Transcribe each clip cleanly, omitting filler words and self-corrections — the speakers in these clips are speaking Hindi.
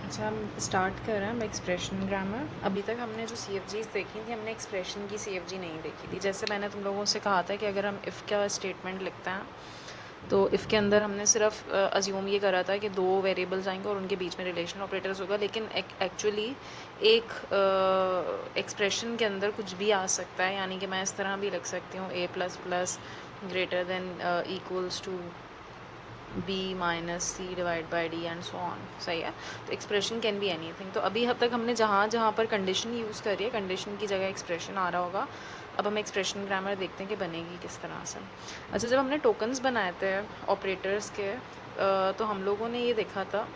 अच्छा, हम स्टार्ट कर रहे हैं एक्सप्रेशन ग्रामर। अभी तक हमने जो सीएफजीज देखी थी, हमने एक्सप्रेशन की सीएफजी नहीं देखी थी। जैसे मैंने तुम लोगों से कहा था कि अगर हम इफ़ का स्टेटमेंट लिखते हैं तो इफ़ के अंदर हमने सिर्फ अज्यूम ये करा था कि दो वेरिएबल्स आएंगे और उनके बीच में रिलेशनल ऑपरेटर्स होगा, लेकिन एक्चुअली एक एक्सप्रेशन के अंदर कुछ भी आ सकता है। यानी कि मैं इस तरह भी लिख सकती हूँ a plus plus greater than equals to b minus c divide by d and so on. सही है। तो एक्सप्रेशन कैन बी एनीथिंग। तो अभी अब तक हमने जहाँ जहाँ पर कंडीशन यूज़ करी है, कंडीशन की जगह एक्सप्रेशन आ रहा होगा। अब हम एक्सप्रेशन ग्रामर देखते हैं कि बनेगी किस तरह से। अच्छा, जब हमने टोकन्स बनाए थे ऑपरेटर्स के, तो हम लोगों ने ये देखा था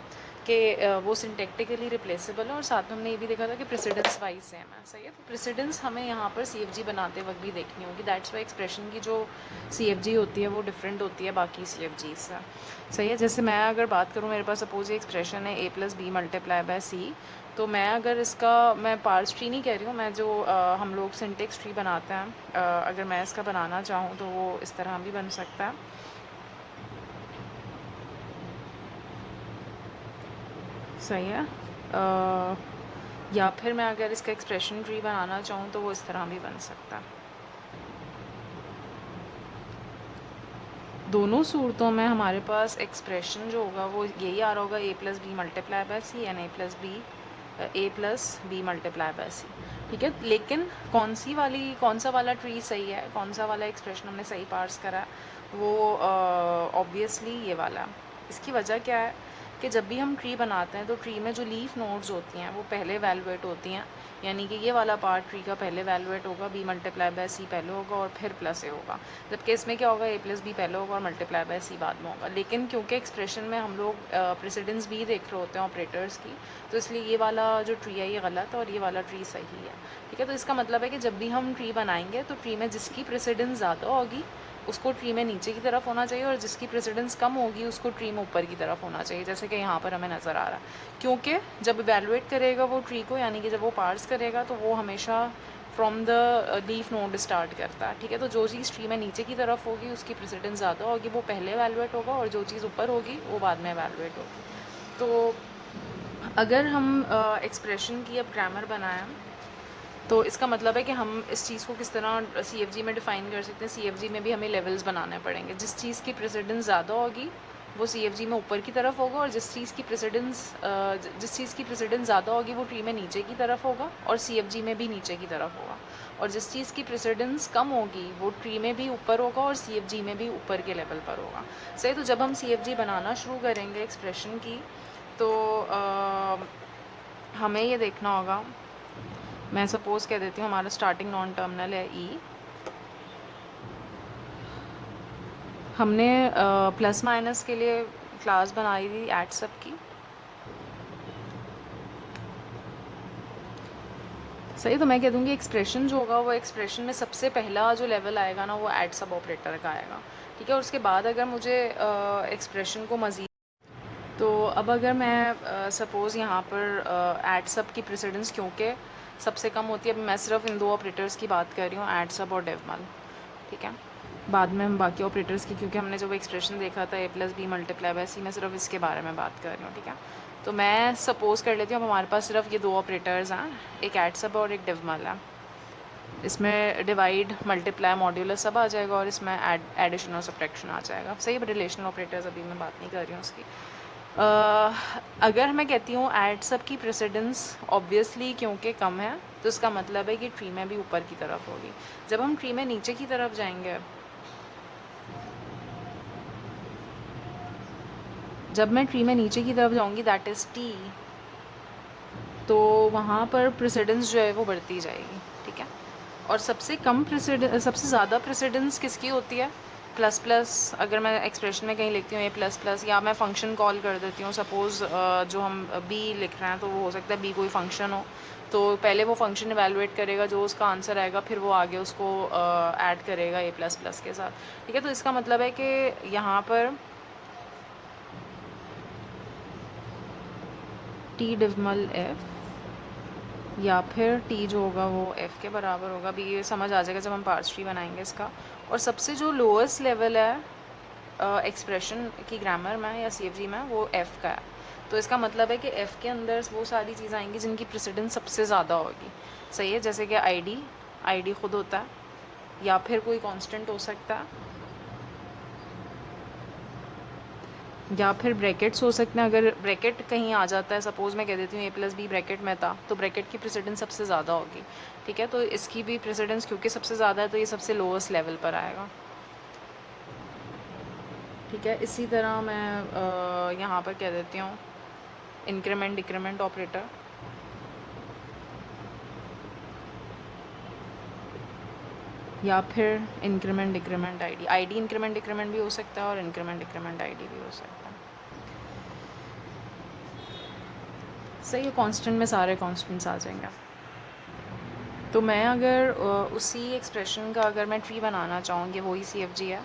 कि वो सिंटेक्टिकली रिप्लेसेबल है, और साथ में हमने ये भी देखा था कि प्रेसिडेंस वाइज सेम है। सही है। तो प्रेसिडेंस हमें यहाँ पर सीएफजी बनाते वक्त भी देखनी होगी। दैट्स वाई एक्सप्रेशन की जो सीएफजी होती है वो डिफरेंट होती है बाकी सीएफजी से। सही है। जैसे मैं अगर बात करूँ, मेरे पास सपोज ये एक्सप्रेशन है a plus b multiply by c. तो मैं अगर इसका, मैं पार्स ट्री नहीं कह रही हूँ, मैं जो हम लोग सिंटेक्स ट्री बनाते हैं, अगर मैं इसका बनाना चाहूँ तो वो इस तरह भी बन सकता है। सही है। या फिर मैं अगर इसका एक्सप्रेशन ट्री बनाना चाहूँ तो वो इस तरह भी बन सकता है। दोनों सूरतों में हमारे पास एक्सप्रेशन जो होगा वो यही आ रहा होगा, a plus b multiply by c and a plus b multiply by c. ठीक है। लेकिन कौन सा वाला ट्री सही है, कौन सा वाला एक्सप्रेशन हमने सही पार्स करा है, वो ऑब्वियसली ये वाला। इसकी वजह क्या है कि जब भी हम ट्री बनाते हैं तो ट्री में जो लीफ नोड्स होती हैं वो पहले वैल्यूएट होती हैं। यानी कि ये वाला पार्ट ट्री का पहले वैल्यूएट होगा, b मल्टीप्लाई बाय सी पहले होगा और फिर प्लस a होगा। जबकि इसमें क्या होगा, a प्लस बी पहले होगा और मल्टीप्लाई बाय सी बाद में होगा। लेकिन क्योंकि एक्सप्रेशन में हम लोग प्रेसिडेंस भी देख रहे होते हैं ऑपरेटर्स की, तो इसलिए ये वाला जो ट्री है ये गलत है और ये वाला ट्री सही है। ठीक है। तो इसका मतलब है कि जब भी हम ट्री बनाएंगे तो ट्री में जिसकी प्रेसिडेंस ज़्यादा होगी उसको ट्री में नीचे की तरफ होना चाहिए, और जिसकी प्रेसिडेंस कम होगी उसको ट्री में ऊपर की तरफ होना चाहिए, जैसे कि यहाँ पर हमें नज़र आ रहा है। क्योंकि जब इवैल्यूएट करेगा वो ट्री को, यानी कि जब वो पार्स करेगा, तो वो हमेशा from the leaf node start करता है। ठीक है। तो जो चीज़ ट्री में नीचे की तरफ होगी उसकी प्रेसिडेंस ज़्यादा होगी, वो पहले इवैल्यूएट होगा, और जो चीज़ ऊपर होगी वो बाद में इवैल्यूएट होगी। तो अगर हम एक्सप्रेशन की अब ग्रामर बनाएं तो इसका मतलब है कि हम इस चीज़ को किस तरह सीएफजी में डिफ़ाइन कर सकते हैं। सीएफजी में भी हमें लेवल्स बनाने पड़ेंगे। जिस चीज़ की प्रेसिडेंस ज़्यादा होगी वो सीएफजी में ऊपर की तरफ होगा, और जिस चीज़ की प्रेसिडेंस ज़्यादा होगी वो ट्री में नीचे की तरफ होगा, और सीएफजी में भी नीचे की तरफ होगा। और जिस चीज़ की प्रेसिडेंस कम होगी वो ट्री में भी ऊपर होगा और सीएफजी में भी ऊपर के लेवल पर होगा। सही। तो जब हम सीएफजी बनाना शुरू करेंगे एक्सप्रेशन की, तो हमें ये देखना होगा, मैं सपोज़ कह देती हूँ हमारा स्टार्टिंग नॉन टर्मिनल है ई। हमने प्लस माइनस के लिए क्लास बनाई थी एट सब की। सही। तो मैं कह दूँगी एक्सप्रेशन जो होगा वो एक्सप्रेशन में सबसे पहला जो लेवल आएगा ना वो एट सब ऑपरेटर का आएगा। ठीक है। और उसके बाद अगर मुझे एक्सप्रेशन को मज़ीद, तो अब अगर मैं सपोज़ यहाँ पर एट सब की प्रेसिडेंस क्योंकि सबसे कम होती है, अभी मैं सिर्फ इन दो ऑपरेटर्स की बात कर रही हूँ, एट सब और डेवमल। ठीक है। बाद में हम बाकी ऑपरेटर्स की, क्योंकि हमने जब एक्सप्रेशन देखा था a plus b multiply by c, मैं सिर्फ इसके बारे में बात कर रही हूँ। ठीक है। तो मैं सपोज़ कर लेती हूँ अब हमारे पास सिर्फ ये दो ऑपरेटर्स हैं, एक एट सब और एक डिवमल है। इसमें डिवाइड मल्टीप्लाई मॉड्यूलस सब आ जाएगा, और इसमें एडिशन और सब्ट्रैक्शन आ जाएगा। सही। रिलेशनल ऑपरेटर्स अभी मैं बात नहीं कर रही हूँ उसकी। अगर मैं कहती हूँ एट सब की प्रेसिडेंस ऑब्वियसली क्योंकि कम है, तो इसका मतलब है कि ट्री में भी ऊपर की तरफ होगी। जब हम ट्री में नीचे की तरफ जाएंगे, जब मैं ट्री में नीचे की तरफ जाऊंगी, दैट इज़ टी, तो वहाँ पर प्रेसिडेंस जो है वो बढ़ती जाएगी। ठीक है। और सबसे ज़्यादा प्रेसिडेंस किसकी होती है? Plus plus. अगर मैं एक्सप्रेशन में कहीं लिखती हूँ a प्लस प्लस, या मैं फ़ंक्शन कॉल कर देती हूँ, सपोज़ जो हम b लिख रहे हैं तो वो हो सकता है b कोई फ़ंक्शन हो, तो पहले वो फ़ंक्शन इवैल्यूएट करेगा, जो उसका आंसर आएगा फिर वो आगे उसको ऐड करेगा a प्लस प्लस के साथ। ठीक है। तो इसका मतलब है कि यहाँ पर टी डिवमल f, या फिर टी जो होगा वो f के बराबर होगा। अभी ये समझ आ जाएगा जब हम पार्स ट्री बनाएंगे इसका। और सबसे जो लोएस्ट लेवल है एक्सप्रेशन की ग्रामर में या सीएफजी में, वो f का है। तो इसका मतलब है कि एफ़ के अंदर वो सारी चीज़ें आएंगी जिनकी प्रेसिडेंस सबसे ज़्यादा होगी। सही है, जैसे कि आईडी खुद होता है या फिर कोई कांस्टेंट हो सकता है या फिर ब्रैकेट्स हो सकते हैं। अगर ब्रैकेट कहीं आ जाता है, सपोज़ मैं कह देती हूँ a+b ब्रैकेट में था, तो ब्रैकेट की प्रेसिडेंस सबसे ज़्यादा होगी। ठीक है, तो इसकी भी प्रेसिडेंस क्योंकि सबसे ज़्यादा है तो ये सबसे लोएस्ट लेवल पर आएगा। ठीक है, इसी तरह मैं यहाँ पर कह देती हूँ इंक्रीमेंट डिक्रीमेंट ऑपरेटर। या फिर increment decrement ID increment decrement भी हो सकता है और इंक्रीमेंट डिक्रीमेंट आईडी भी हो सकता है। सही है, कांस्टेंट में सारे कांस्टेंट्स आ जाएंगे। तो मैं अगर उसी एक्सप्रेशन का अगर मैं ट्री बनाना चाहूँगी, वही CFG है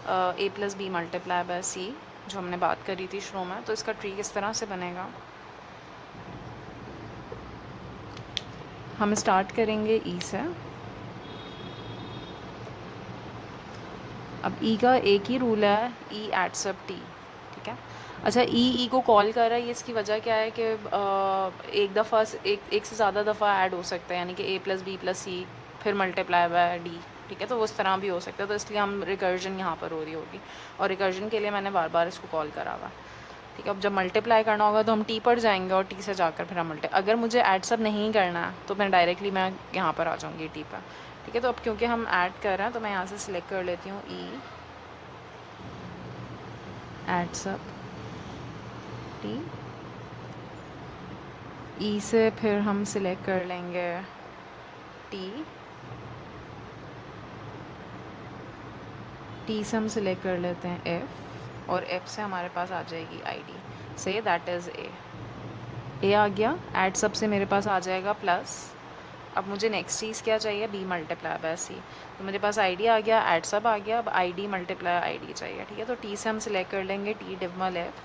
a+b मल्टीप्लाई बाय c, जो हमने बात करी थी शुरू में, तो इसका ट्री किस तरह से बनेगा। हम स्टार्ट करेंगे ई से। अब ई का एक ही रूल है, ई एट सब टी। ठीक है, अच्छा ई को कॉल कर रहा है, ये इसकी वजह क्या है कि एक दफ़ा एक से ज़्यादा दफ़ा ऐड हो सकता है, यानी कि a+b+c फिर मल्टीप्लाई बाय डी। ठीक है, तो उस तरह भी हो सकता है, तो इसलिए हम रिकर्जन यहाँ पर हो रही होगी और रिकर्जन के लिए मैंने बार बार इसको कॉल करा हुआ। ठीक है, अब जब मल्टीप्लाई करना होगा तो हम टी पर जाएंगे और टी से जाकर फिर हम अगर मुझे ऐड सब नहीं करना है तो मैं डायरेक्टली मैं यहाँ पर आ जाऊँगी टी पर। ठीक है, तो अब क्योंकि हम ऐड कर रहे हैं तो मैं यहाँ से सिलेक्ट कर लेती हूँ ई ऐड सब टी। ई से फिर हम सिलेक्ट कर लेंगे टी से हम सिलेक्ट कर लेते हैं एफ़ और एफ़ से हमारे पास आ जाएगी ID. Say that is a आ गया। ऐड सब से मेरे पास आ जाएगा प्लस। अब मुझे नेक्स्ट चीज़ क्या चाहिए, b मल्टीप्लाई बाय c। तो मेरे पास आईडी आ गया, ऐड सब आ गया, अब आईडी मल्टीप्लाई आईडी चाहिए। ठीक है, तो टी से हम सिलेक्ट कर लेंगे टी डिविमल एफ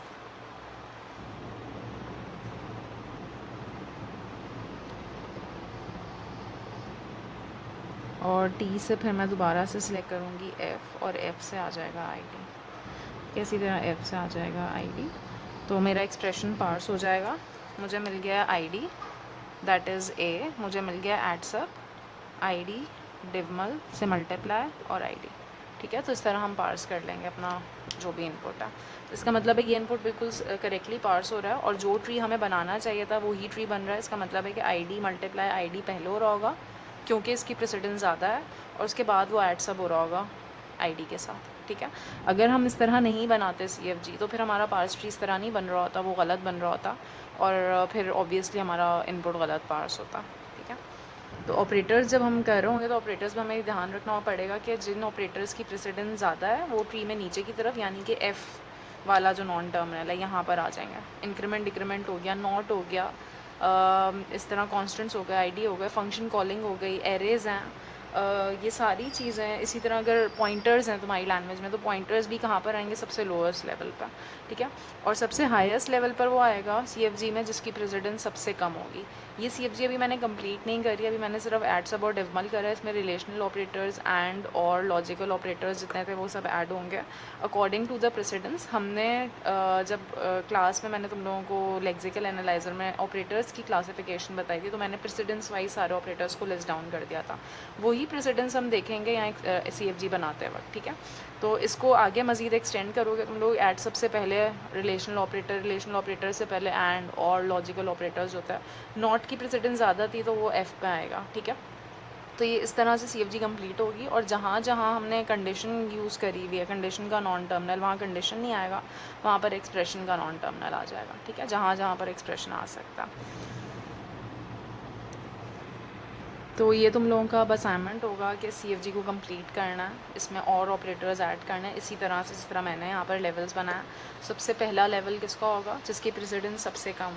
और टी से फिर मैं दोबारा से सिलेक्ट करूँगी एफ़ और एफ़ से आ जाएगा आईडी। इसी तरह एफ़ से आ जाएगा आईडी। तो मेरा एक्सप्रेशन पार्स हो जाएगा। मुझे मिल गया आईडी दैट इज़ ए, मुझे मिल गया ऐड सब आईडी डिविमल से मल्टीप्लाई और आईडी। ठीक है, तो इस तरह हम पार्स कर लेंगे अपना जो भी इनपुट है। तो इसका मतलब है कि ये इनपुट बिल्कुल करेक्टली पार्स हो रहा है और जो ट्री हमें बनाना चाहिए था वो ही ट्री बन रहा है। इसका मतलब है कि आईडी मल्टीप्लाई आईडी पहले हो रहा होगा क्योंकि इसकी प्रेसिडेंस ज़्यादा है और उसके बाद वो ऐड सब हो रहा होगा आईडी के साथ। ठीक है, अगर हम इस तरह नहीं बनाते CFG तो फिर हमारा पार्स ट्री इस तरह नहीं बन रहा होता, वो गलत बन रहा होता और फिर ऑब्वियसली हमारा इनपुट गलत पार्स होता। ठीक है, तो ऑपरेटर्स जब हम कर रहे होंगे तो ऑपरेटर्स में हमें ध्यान रखना पड़ेगा कि जिन ऑपरेटर्स की प्रेसिडेंस ज़्यादा है वो ट्री में नीचे की तरफ, यानी कि एफ़ वाला जो नॉन टर्मिनल है यहाँ पर आ जाएंगे। इंक्रीमेंट डिक्रीमेंट हो गया, नॉट हो गया, इस तरह कॉन्स्टेंट्स हो गए, आईडी हो गए, फंक्शन कॉलिंग हो गई, एरेज हैं, ये सारी चीज़ें। इसी तरह अगर पॉइंटर्स हैं तुम्हारी लैंग्वेज में तो पॉइंटर्स भी कहाँ पर आएंगे, सबसे लोएस्ट लेवल पर। ठीक है, और सबसे हाईएस्ट लेवल पर वो आएगा CFG में जिसकी प्रेसिडेंस सबसे कम होगी। ये CFG अभी मैंने कंप्लीट नहीं करी, अभी मैंने सिर्फ ऐड सब और डिविमल करा है। इसमें रिलेशनल ऑपरेटर्स एंड और लॉजिकल ऑपरेटर्स जितने थे वो सब ऐड होंगे अकॉर्डिंग टू द प्रेसिडेंस। हमने जब क्लास में मैंने तुम लोगों को लेक्सिकल एनालाइजर में ऑपरेटर्स की क्लासिफिकेशन बताई थी तो मैंने प्रेसिडेंस वाइज सारे ऑपरेटर्स को लिस्ट डाउन कर दिया था। वही प्रेसिडेंस हम देखेंगे यहाँ CFG बनाते वक्त। ठीक है, तो इसको आगे मज़ीद एक्सटेंड करोगे तुम लोग। ऐड सबसे पहले रिलेशनल ऑपरेटर से पहले एंड और लॉजिकल ऑपरेटर्स होता है। नॉट की प्रेसिडेंस ज़्यादा थी तो वो एफ़ पे आएगा। ठीक है, तो ये इस तरह से CFG कंप्लीट होगी और जहाँ जहाँ हमने कंडीशन यूज़ करी हुई है, कंडीशन का नॉन टर्मिनल, वहाँ कंडीशन नहीं आएगा, वहाँ पर एक्सप्रेशन का नॉन टर्मिनल आ जाएगा। ठीक है, जहाँ जहाँ पर एक्सप्रेशन आ सकता। तो ये तुम लोगों का अब असाइनमेंट होगा कि CFG को कंप्लीट करना है, इसमें और ऑपरेटर्स ऐड करना है इसी तरह से जिस तरह मैंने यहाँ पर लेवल्स बनाया। सबसे पहला लेवल किसका होगा, जिसकी प्रेसिडेंस सबसे कम,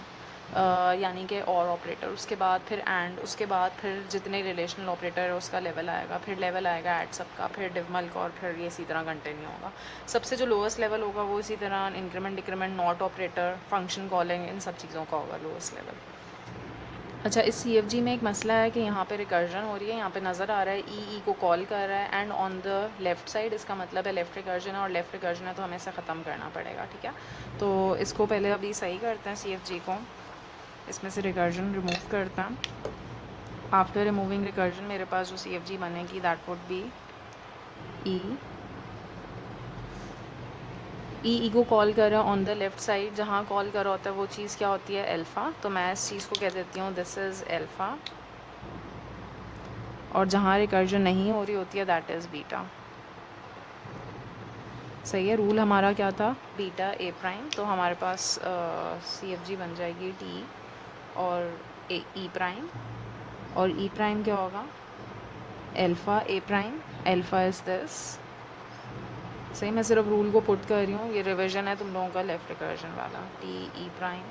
यानी कि और ऑपरेटर, उसके बाद फिर एंड, उसके बाद फिर जितने रिलेशनल ऑपरेटर है उसका लेवल आएगा, फिर लेवल आएगा ऐड सबका, फिर डिविमल का, और फिर ये इसी तरह कंटिन्यू होगा। सबसे जो लोएस्ट लेवल होगा वो इसी तरह increment decrement not operator function calling in सब चीज़ों का होगा लोएस्ट लेवल। अच्छा, इस CFG में एक मसला है कि यहाँ पे रिकर्जन हो रही है, यहाँ पे नज़र आ रहा है ई को कॉल कर रहा है and on the left side, इसका मतलब है लेफ़्ट रिकर्जन है और लेफ़्ट रिकर्जन है तो हमें इसे ख़त्म करना पड़ेगा, ठीक है। तो इसको पहले अभी सही करते हैं CFG को, इसमें से रिकर्जन रिमूव करते हैं। आफ्टर रिमूविंग रिकर्जन मेरे पास जो CFG बनेगी दैट वुड बी ई को कॉल कर रहा है ऑन द लेफ़्ट साइड, जहाँ कॉल कर रहा होता है वो चीज़ क्या होती है, अल्फ़ा। तो मैं इस चीज़ को कह देती हूँ दिस इज़ अल्फ़ा, और जहाँ रिकर्जन नहीं हो रही होती है दैट इज़ बीटा। सही है, रूल हमारा क्या था, बीटा ए प्राइम। तो हमारे पास CFG बन जाएगी टी और ई प्राइम, और ई प्राइम क्या होगा, alpha A prime, alpha is this. सही, मैं सिर्फ रूल को पुट कर रही हूँ, ये रिवीजन है तुम लोगों का लेफ़्ट रिकर्जन वाला, टी ई प्राइम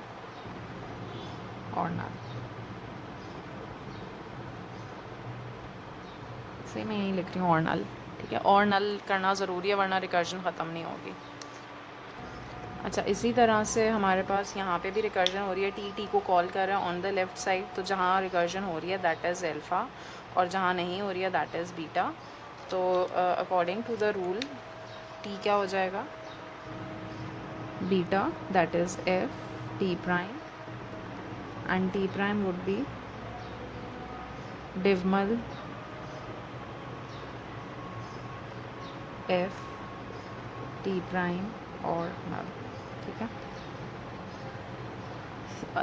और नल। सही, मैं यहीं लिख रही हूँ और नल, ठीक है। और नल करना ज़रूरी है वरना रिकर्जन ख़त्म नहीं होगी। अच्छा, इसी तरह से हमारे पास यहाँ पे भी रिकर्जन हो रही है, टी को कॉल कर रहा है ऑन द लेफ़्ट साइड, तो जहाँ रिकर्जन हो रही है दैट इज़ अल्फ़ा और जहाँ नहीं हो रही है दैट इज़ बीटा। तो according to the rule t क्या हो जाएगा, beta, that is f t prime, and t prime would be डिवमल एफ टी प्राइम और नल, ठीक है।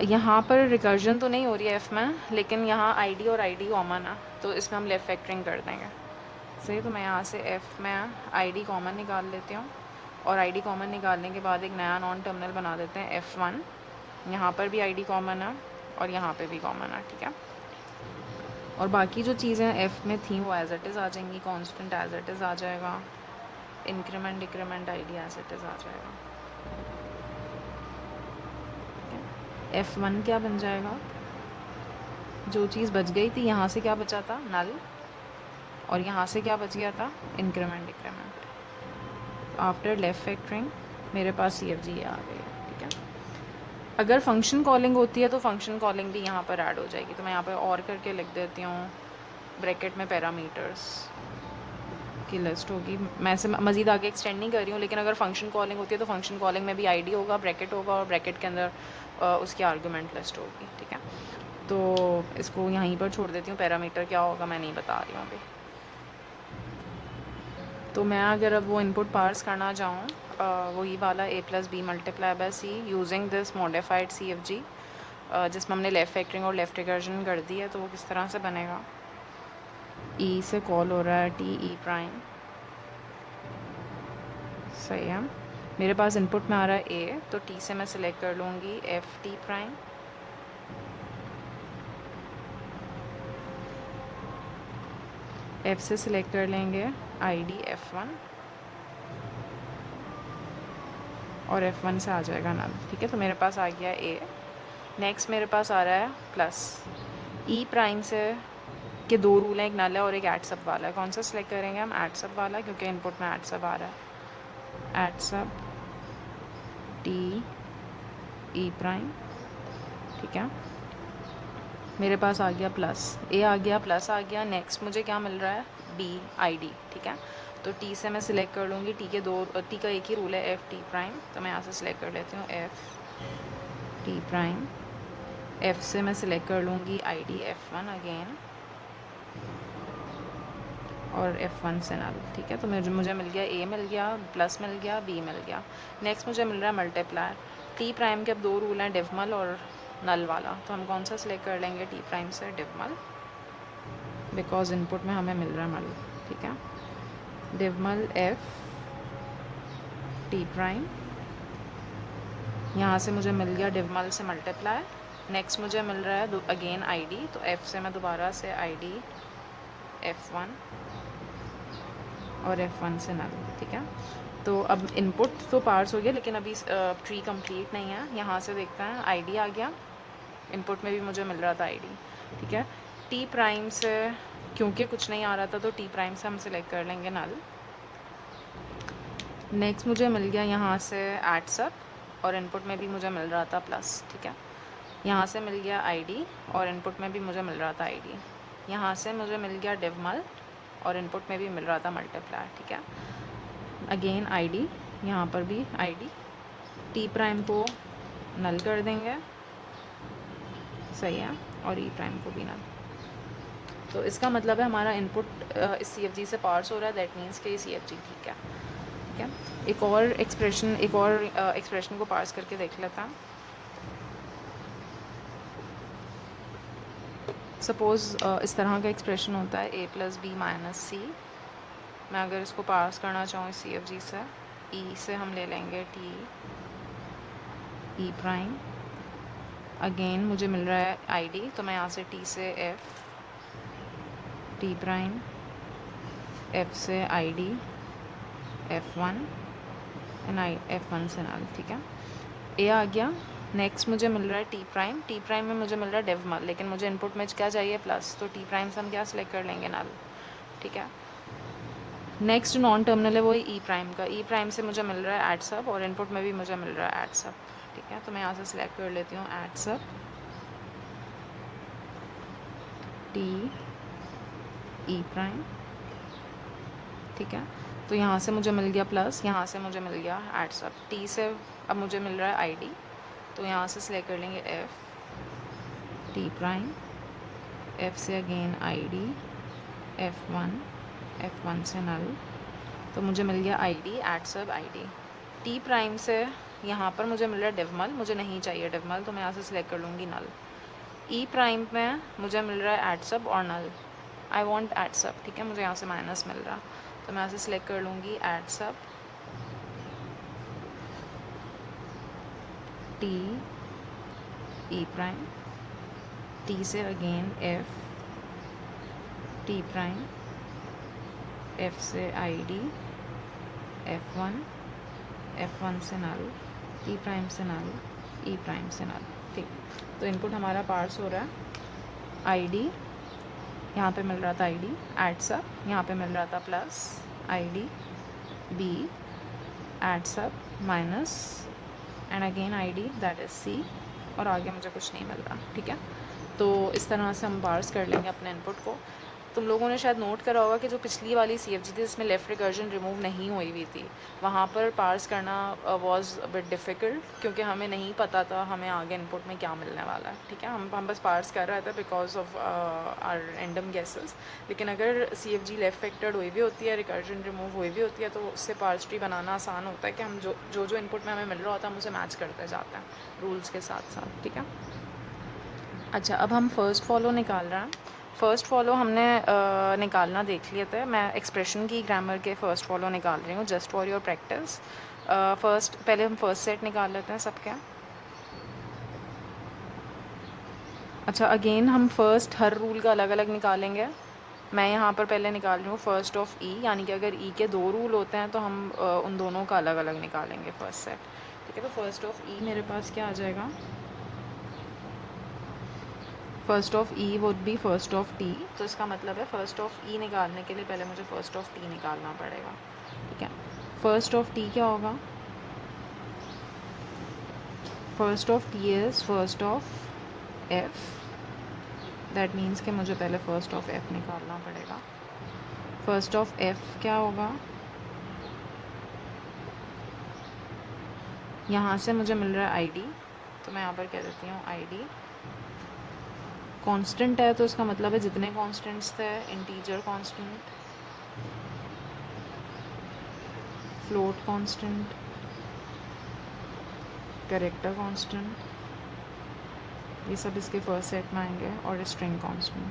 यहाँ पर रिकर्जन तो नहीं हो रही है एफ़ में, लेकिन यहाँ आईडी और आईडी कॉमन है तो इसमें हम लेफ़्ट फैक्टरिंग कर देंगे। सही, तो मैं यहाँ से एफ़ में आईडी कॉमन निकाल लेती हूँ, और आईडी कॉमन निकालने के बाद एक नया नॉन टर्मिनल बना देते हैं F1। यहाँ पर भी आईडी कॉमन है और यहाँ पे भी कॉमन है, ठीक है। और बाकी जो चीज़ें एफ़ में थी वो एज इट इज़ आ जाएंगी, कांस्टेंट एज इट इज़ आ जाएगा, increment decrement ID as it is आ जाएगा। F1 क्या बन जाएगा, जो चीज़ बच गई थी यहाँ से क्या बचा था, नल, और यहाँ से क्या बच गया था, increment decrement. After left factoring मेरे पास CFG आ गई है, ठीक है। अगर फंक्शन कॉलिंग होती है तो फंक्शन कॉलिंग भी यहाँ पर ऐड हो जाएगी, तो मैं यहाँ पर और करके लिख देती हूँ, ब्रैकेट में पैरामीटर्स की लिस्ट होगी। मैं से मज़ीद आगे एक्सटेंड नहीं कर रही हूँ, लेकिन अगर फंक्शन कॉलिंग होती है तो फंक्शन कॉलिंग में भी आईडी होगा, ब्रैकेट होगा, और ब्रैकेट के अंदर उसकी आर्गूमेंट लिस्ट होगी, ठीक है। तो इसको यहीं पर छोड़ देती हूँ, पैरामीटर क्या होगा मैं नहीं बता रही हूँ अभी। तो मैं अगर अब वो इनपुट पार्स करना चाहूँ, वही वाला a plus b multiply by c using this modified CFG, जिसमें हमने लेफ़्ट फैक्टरिंग और लेफ़्ट रिकर्जन कर दी है, तो वो किस तरह से बनेगा, ई से कॉल हो रहा है टी ई प्राइम, सही है। मेरे पास इनपुट में आ रहा है ए, तो टी से मैं सिलेक्ट कर लूँगी एफ टी प्राइम, एफ से सिलेक्ट कर लेंगे आईडी F1, और F1 से आ जाएगा नल, ठीक है। तो मेरे पास आ गया ए। नेक्स्ट मेरे पास आ रहा है प्लस ई प्राइम से के दो रूल हैं, एक नल है और एक एड सब वाला है। कौन सा सिलेक्ट करेंगे हम, एड सब वाला, क्योंकि इनपुट में एड सब आ रहा है। एड सब टी ई प्राइम, ठीक है। मेरे पास आ गया प्लस, ए आ गया, प्लस आ गया। नेक्स्ट मुझे क्या मिल रहा है, बी आईडी, ठीक है। तो टी से मैं सिलेक्ट कर लूँगी, टी का एक ही रूल है एफ टी प्राइम, तो मैं यहाँ से सिलेक्ट कर लेती हूँ एफ टी प्राइम। एफ से मैं सिलेक्ट कर लूँगी आईडी F1 अगेन, और F1 से नल, ठीक है। तो मुझे मिल गया ए मिल गया, प्लस मिल गया, बी मिल गया। नेक्स्ट मुझे मिल रहा है मल्टीप्लायर। टी प्राइम के अब दो रूल हैं, डिवमल और नल वाला, तो हम कौन सा सिलेक्ट कर लेंगे, टी प्राइम से डिवमल, बिकॉज इनपुट में हमें मिल रहा है मल, ठीक है। डिवमल एफ टी प्राइम, यहाँ से मुझे मिल गया डिवमल से मल्टीप्लाई। नेक्स्ट मुझे मिल रहा है अगेन आईडी, तो एफ़ से मैं दोबारा से आईडी F1 और F1 से नल, ठीक है। तो अब इनपुट तो पार्स हो गया, लेकिन अभी ट्री कंप्लीट नहीं है। यहाँ से देखते हैं, आईडी आ गया, इनपुट में भी मुझे मिल रहा था आईडी, ठीक है। टी प्राइम से क्योंकि कुछ नहीं आ रहा था तो टी प्राइम से हम सिलेक्ट कर लेंगे नल। नेक्स्ट मुझे मिल गया यहाँ से एड सब, और इनपुट में भी मुझे मिल रहा था प्लस, ठीक है। यहाँ से मिल गया आईडी और इनपुट में भी मुझे मिल रहा था आईडी। यहाँ से मुझे मिल गया डिवमल और इनपुट में भी मिल रहा था मल्टीप्लाई। ठीक है, अगेन आईडी, यहाँ पर भी आईडी, टी प्राइम को नल कर देंगे, सही है, और ई प्राइम को भी नल। तो इसका मतलब है हमारा इनपुट इस सी एफ जी से पार्स हो रहा है, दैट मीन्स कि सी एफ जी ठीक है। ठीक है, एक और एक्सप्रेशन को पार्स करके देख लेता हूँ। सपोज़ इस तरह का एक्सप्रेशन होता है a प्लस बी माइनस सी। मैं अगर इसको पार्स करना चाहूँ सी एफ जी से, ई से हम ले लेंगे टी ई प्राइम, अगेन मुझे मिल रहा है आईडी, तो मैं यहाँ से टी से एफ, टी प्राइम, एफ से आईडी, F1 एंड F1 से नल। ठीक है, ए आ गया। नेक्स्ट मुझे मिल रहा है टी प्राइम में मुझे मिल रहा है डेवमल, लेकिन मुझे इनपुट में क्या चाहिए प्लस, तो टी प्राइम से हम क्या सिलेक्ट कर लेंगे नल। ठीक है, नेक्स्ट नॉन टर्मिनल है वो ई प्राइम का। ई प्राइम से मुझे मिल रहा है एड सब और इनपुट में भी मुझे मिल रहा है एड सब। ठीक है, तो मैं यहाँ से सिलेक्ट कर लेती हूँ एड सब टी ई प्राइम। ठीक है, तो यहाँ से मुझे मिल गया प्लस, यहाँ से मुझे मिल गया एड सब। टी से अब मुझे मिल रहा है आईडी, तो यहाँ से सिलेक्ट कर लेंगे एफ टी प्राइम, एफ से अगेन आईडी, F1 से नल, तो मुझे मिल गया आईडी एड सब आईडी। टी प्राइम से यहाँ पर मुझे मिल रहा है डिवमल, मुझे नहीं चाहिए डिवमल, तो मैं यहाँ से सिलेक्ट कर लूँगी नल। ई प्राइम में मुझे मिल रहा है एड सब और नल, आई वॉन्ट एड सब। ठीक है, मुझे यहाँ से माइनस मिल रहा, तो मैं यहाँ से सिलेक्ट कर लूँगी एड सब टी ई प्राइम, टी से again F t prime, F से आईडी, F1 से नल, टी प्राइम से नल, ई प्राइम से नल। ठीक, तो इनपुट हमारा पार्स हो रहा है आईडी, यहाँ पे मिल रहा था आईडी एड सब, यहाँ पे मिल रहा था प्लस आईडी बी एड सब minus and again ID that is c, और आगे मुझे कुछ नहीं मिल रहा। ठीक है, तो इस तरह से हम पार्स कर लेंगे अपने इनपुट को। तुम लोगों ने शायद नोट करा होगा कि जो पिछली वाली सी एफ जी थी जिसमें लेफ़्ट रिकर्जन रिमूव नहीं हुई हुई थी, वहाँ पर पार्स करना वाज अ बिट डिफ़िकल्ट, क्योंकि हमें नहीं पता था हमें आगे इनपुट में क्या मिलने वाला है। ठीक है, हम बस पार्स कर रहे थे because of our random guesses. लेकिन अगर C F G left factored हुई भी होती है, रिकर्जन रिमूव हुई भी होती है, तो उससे पार्स ट्री बनाना आसान होता है कि हम जो इनपुट में हमें मिल रहा होता है हम उसे मैच करते जाते हैं रूल्स के साथ साथ। ठीक है, अच्छा, अब हम फर्स्ट फॉलो निकाल रहे हैं। फ़र्स्ट फॉलो हमने निकालना देख लिए थे। मैं एक्सप्रेशन की ग्रामर के फ़र्स्ट फॉलो निकाल रही हूँ जस्ट फॉर योर प्रैक्टिस। पहले हम फर्स्ट सेट निकाल लेते हैं सबके। अच्छा, अगेन हम फर्स्ट हर रूल का अलग अलग निकालेंगे। मैं यहाँ पर पहले निकाल रही हूँ फर्स्ट ऑफ ई, यानी कि अगर ई के दो रूल होते हैं तो हम उन दोनों का अलग अलग निकालेंगे फर्स्ट सेट। ठीक है, तो फर्स्ट ऑफ ई मेरे पास क्या आ जाएगा, first of E would be first of T. तो इसका मतलब है फर्स्ट ऑफ ई निकालने के लिए पहले मुझे फर्स्ट ऑफ टी निकालना पड़ेगा। ठीक है, फर्स्ट ऑफ टी क्या होगा, first of T is first of F, that means कि मुझे पहले फर्स्ट ऑफ एफ निकालना पड़ेगा। फर्स्ट ऑफ एफ क्या होगा, यहाँ से मुझे मिल रहा है आईडी, तो मैं यहाँ पर कह देती हूँ आईडी। कांस्टेंट है तो इसका मतलब है जितने कांस्टेंट्स थे, integer constant, float constant, character constant, ये सब इसके फर्स्ट सेट में आएंगे, और स्ट्रिंग कांस्टेंट।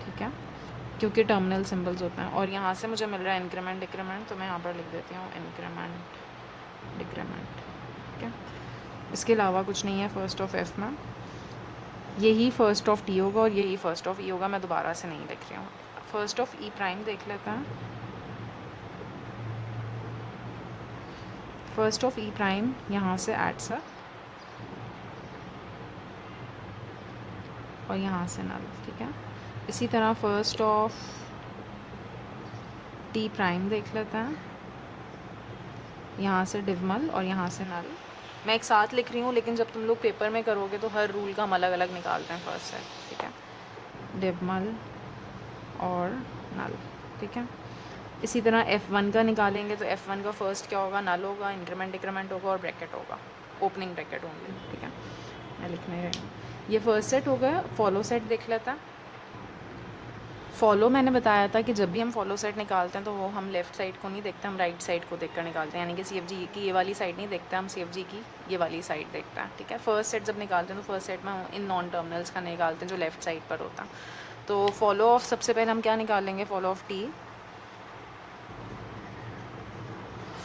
ठीक है, क्योंकि टर्मिनल सिंबल्स होते हैं। और यहाँ से मुझे मिल रहा है इंक्रीमेंट डिक्रीमेंट, तो मैं यहाँ पर लिख देती हूँ इंक्रीमेंट डिक्रीमेंट। ठीक है, इसके अलावा कुछ नहीं है फर्स्ट ऑफ एफ में। यही फर्स्ट ऑफ टी होगा और यही फर्स्ट ऑफ ई होगा, मैं दोबारा से नहीं लिख रही हूँ। फर्स्ट ऑफ ई प्राइम देख लेते हैं। फर्स्ट ऑफ ई प्राइम यहाँ से एड सा और यहाँ से नल। ठीक है, इसी तरह फर्स्ट ऑफ टी प्राइम देख लेते हैं, यहाँ से डिवमल और यहाँ से नल। मैं एक साथ लिख रही हूँ, लेकिन जब तुम लोग पेपर में करोगे तो हर रूल का हम अलग अलग निकालते हैं फर्स्ट सेट, ठीक है, डिवमल और नल, ठीक है। इसी तरह F1 का निकालेंगे तो F1 का फर्स्ट क्या होगा, नल होगा, इंक्रीमेंट डिक्रीमेंट होगा और ब्रैकेट होगा, ओपनिंग ब्रैकेट ओनली, ठीक है। मैं लिखने रही हूँ, ये फर्स्ट सेट हो गया। फॉलो सेट देख लेता है। फॉलो मैंने बताया था कि जब भी हम फॉलो सेट निकालते हैं तो वो हम लेफ़्ट साइड को नहीं देखते, हम राइट साइड को देखकर निकालते हैं, यानी कि CFG की ये वाली साइड नहीं देखते, हम CFG की ये वाली साइड देखते हैं, ठीक है। फर्स्ट सेट जब निकालते हैं तो फर्स्ट सेट में हम इन नॉन टर्मिनल्स का निकालते हैं जो लेफ़्ट साइड पर होता है। तो फॉलो ऑफ सबसे पहले हम क्या निकालेंगे, follow of T.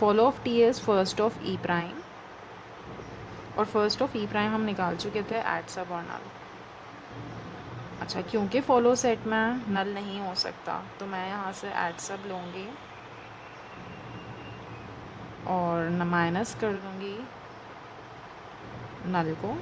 Follow of T is first of e prime, और फर्स्ट ऑफ ई प्राइम हम निकाल चुके थे एट सब और नल। अच्छा, क्योंकि फॉलो सेट में नल नहीं हो सकता तो मैं यहाँ से एट सब लूँगी और न माइनस कर दूँगी नल को,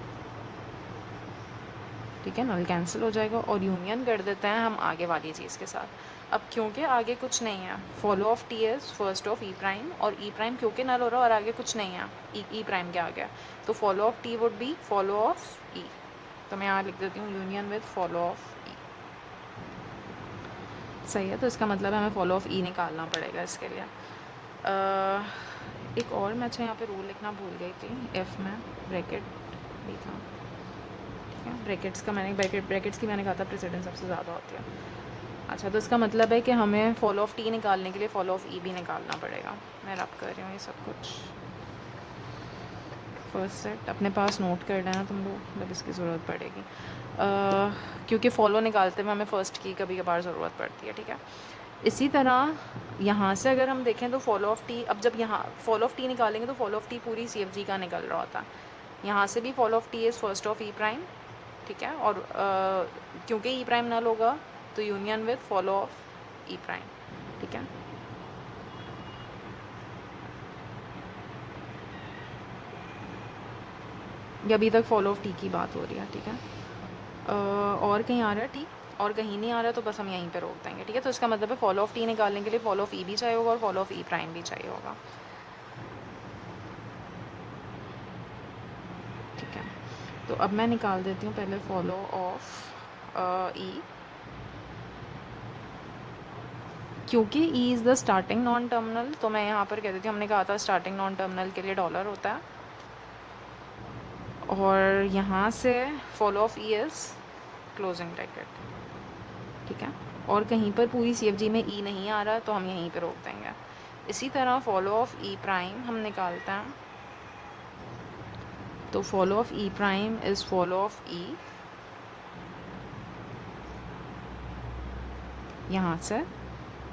ठीक है, नल कैंसिल हो जाएगा और यूनियन कर देते हैं हम आगे वाली चीज़ के साथ। अब क्योंकि आगे कुछ नहीं है, follow of T is first of e prime, और ई प्राइम क्योंकि नल हो रहा है और आगे कुछ नहीं है, ई प्राइम के आगे, तो follow of t would be follow of e. तो मैं यहाँ लिख देती हूँ union with follow of e, सही है। तो इसका मतलब है हमें फॉलो ऑफ ई निकालना पड़ेगा इसके लिए। एक और मैं अच्छा यहाँ पे रूल लिखना भूल गई थी, एफ में ब्रैकेट भी था, ठीक है। ब्रैकेट्स का मैंने ब्रैकेट्स की मैंने कहा था प्रेसिडेंस सबसे ज़्यादा होती है। अच्छा, तो इसका मतलब है कि हमें फॉलो ऑफ टी निकालने के लिए फॉलो ऑफ ई भी निकालना पड़ेगा। मैं रब कर रही हूँ ये सब कुछ। फर्स्ट सेट अपने पास नोट कर लेना तुम लोग जब इसकी ज़रूरत पड़ेगी, क्योंकि फॉलो निकालते में हमें फ़र्स्ट की कभी कभार ज़रूरत पड़ती है, ठीक है। इसी तरह यहाँ से अगर हम देखें तो फॉलो ऑफ टी, अब जब यहाँ फॉलो ऑफ टी निकालेंगे तो फॉलो ऑफ टी पूरी CFG का निकल रहा होता है। यहाँ से भी follow of T is first of e prime, ठीक है, और क्योंकि ई प्राइम नल होगा तो union with follow of e prime, ठीक है। ये अभी तक फॉलो ऑफ टी की बात हो रही है, ठीक है। और कहीं आ रहा है टी, और कहीं नहीं आ रहा तो बस हम यहीं पे रोक देंगे, ठीक है। तो इसका मतलब है फॉलो ऑफ टी निकालने के लिए फॉलो ऑफ ई भी चाहिए होगा और फॉलो ऑफ ई प्राइम भी चाहिए होगा, ठीक है। तो अब मैं निकाल देती हूँ पहले फॉलो ऑफ ई, क्योंकि e is the starting non terminal तो मैं यहाँ पर कह देती हूँ, हमने कहा था स्टार्टिंग नॉन टर्मिनल के लिए डॉलर होता है, और यहाँ से follow of E is closing bracket, ठीक है। और कहीं पर पूरी CFG में ई नहीं आ रहा तो हम यहीं पे रोक देंगे। इसी तरह फॉलो ऑफ ई प्राइम हम निकालते हैं, तो follow of e prime is follow of e, यहाँ से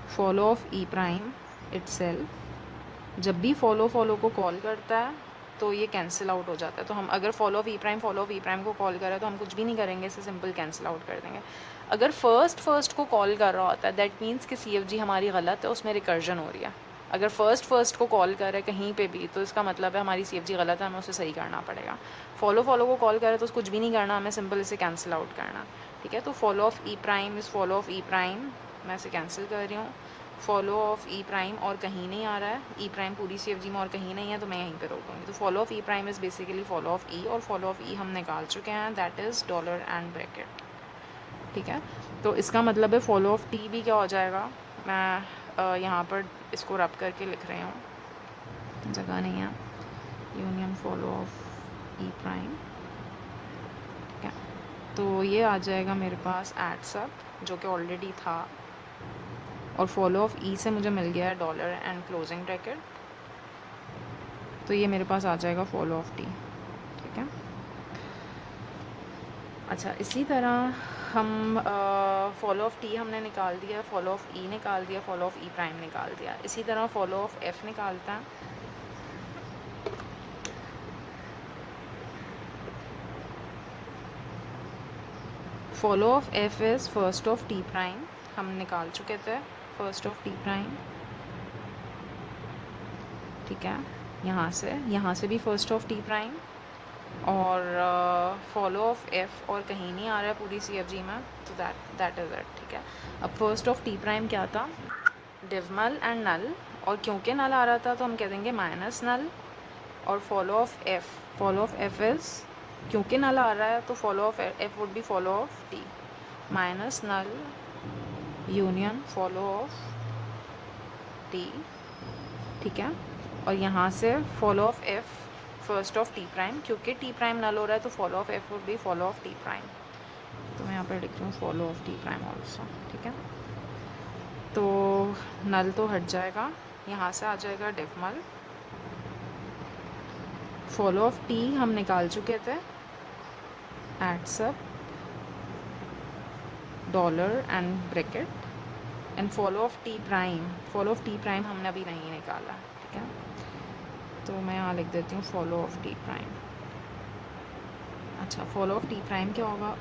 follow of e prime itself, जब भी फॉलो को कॉल करता है तो ये कैंसिल आउट हो जाता है। तो हम अगर फॉलो ऑफ ई प्राइम को कॉल करें तो हम कुछ भी नहीं करेंगे, इसे सिंपल कैंसिल आउट कर देंगे। अगर फर्स्ट को कॉल कर रहा होता है दैट मीन्स कि CFG हमारी गलत है, उसमें रिकर्जन हो रही है। अगर फर्स्ट को कॉल करे कहीं पे भी तो इसका मतलब है हमारी CFG गलत है, हमें उसे सही करना पड़ेगा। फॉलो को कॉल करे तो कुछ भी नहीं करना, हमें सिंपल इसे कैंसिल आउट करना, ठीक है। तो follow of e prime is follow of e prime, मैं इसे कैंसिल कर रही हूँ। फॉलो ऑफ ई प्राइम और कहीं नहीं आ रहा है, ई प्राइम पूरी CFG में और कहीं नहीं है तो मैं यहीं पे रोक दूँगी। तो follow of e prime is basically follow of e, और फॉलो ऑफ ई हम निकाल चुके हैं, that is dollar and bracket, ठीक है। तो इसका मतलब है फॉलो ऑफ टी भी क्या हो जाएगा, मैं यहाँ पर इसको रब करके लिख रही हूँ, जगह नहीं है, union follow of e prime, ठीक है। तो ये आ जाएगा मेरे पास एट सब जो कि ऑलरेडी था, और फॉलो ऑफ ई से मुझे मिल गया है डॉलर एंड क्लोजिंग ब्रैकेट, तो ये मेरे पास आ जाएगा फॉलो ऑफ टी, ठीक है। अच्छा, इसी तरह हम फॉलो ऑफ टी हमने निकाल दिया, फॉलो ऑफ ई निकाल दिया, फॉलो ऑफ ई प्राइम निकाल दिया। इसी तरह फॉलो ऑफ एफ निकालता है, follow of F is first of t prime, हम निकाल चुके थे फर्स्ट ऑफ टी प्राइम, ठीक है। यहाँ से भी फर्स्ट ऑफ टी प्राइम, और फॉलो ऑफ एफ और कहीं नहीं आ रहा है पूरी CFG में, तो दैट इज़ इट, ठीक है। अब फर्स्ट ऑफ टी प्राइम क्या था, डिवमल एंड नल, और क्योंकि नल आ रहा था तो हम कह देंगे माइनस नल और फॉलो ऑफ एफ इज़, क्योंकि नल आ रहा है तो follow of f would be follow of t minus null union follow of t, ठीक है। और यहाँ से follow of f first of t prime, क्योंकि टी प्राइम नल हो रहा है तो follow of f would be follow of t prime. तो मैं यहाँ पर लिख रही हूँ follow of t prime also, ठीक है। तो नल तो हट जाएगा, यहाँ से आ जाएगा डिफमल। फॉलो ऑफ टी हम निकाल चुके थे, एड सब dollar and bracket, and follow of t prime हमने अभी नहीं निकाला, ठीक है। तो मैं यहाँ लिख देती हूँ फॉलो ऑफ टी प्राइम। अच्छा, फॉलो ऑफ टी प्राइम क्या होगा?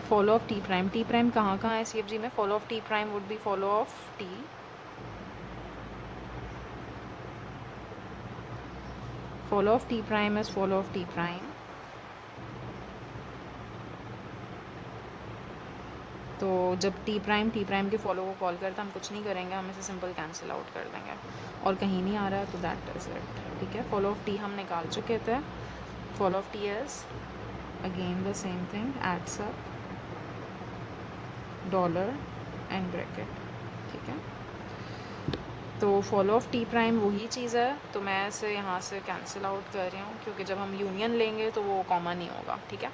फॉलो ऑफ टी प्राइम कहाँ कहाँ है CFG में? Follow of t prime would be follow of T, follow of t prime is follow of t prime. तो जब टी प्राइम के फॉलो को कॉल करता, हम कुछ नहीं करेंगे, हम इसे सिंपल कैंसिल आउट कर देंगे, और कहीं नहीं आ रहा है तो दैट इज़ इट, ठीक है। फॉलो ऑफ टी हम निकाल चुके थे, follow of T is again the same thing, adds up dollar and bracket, ठीक है। तो फॉलो ऑफ टी प्राइम वही चीज़ है, तो मैं इसे यहाँ से कैंसिल आउट कर रही हूँ, क्योंकि जब हम यूनियन लेंगे तो वो कॉमन नहीं होगा, ठीक है।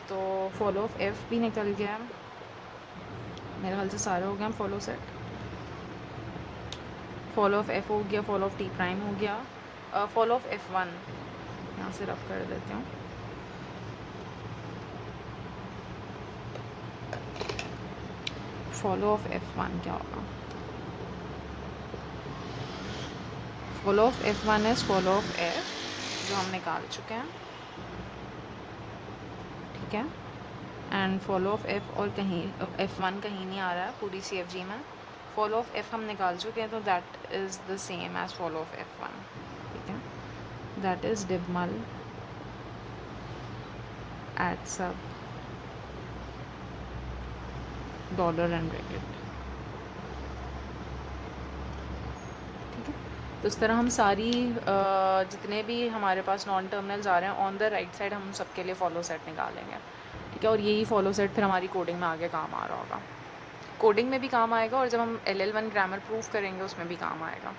तो फॉलो ऑफ एफ भी निकल गया, मेरे ख्याल से सारे हो गए हम follow set. Follow of F हो गया, फॉलो ऑफ टी प्राइम हो गया, फॉलो ऑफ F1 यहाँ से रब कर देती हूँ। फॉलो ऑफ F1 क्या होगा? Follow of F1 is follow of F, जो हम निकाल चुके हैं, ठीक है। एंड फॉलो ऑफ F, और कहीं F1 कहीं नहीं आ रहा है पूरी CFG में। फॉलो ऑफ F हम निकाल चुके हैं, तो that is the same as follow of F1, ठीक है। दैट इज़ डिवमल एट सब डॉलर एंड ब्रैकेट, ठीक है। तो इस तरह हम सारी जितने भी हमारे पास नॉन टर्मिनल्स आ रहे हैं ऑन द राइट साइड, हम सबके लिए फॉलो सेट निकालेंगे, ठीक है। और यही फॉलो सेट फिर हमारी कोडिंग में आगे काम आ रहा होगा, कोडिंग में भी काम आएगा, और जब हम LL1 ग्रामर प्रूफ करेंगे उसमें भी काम आएगा।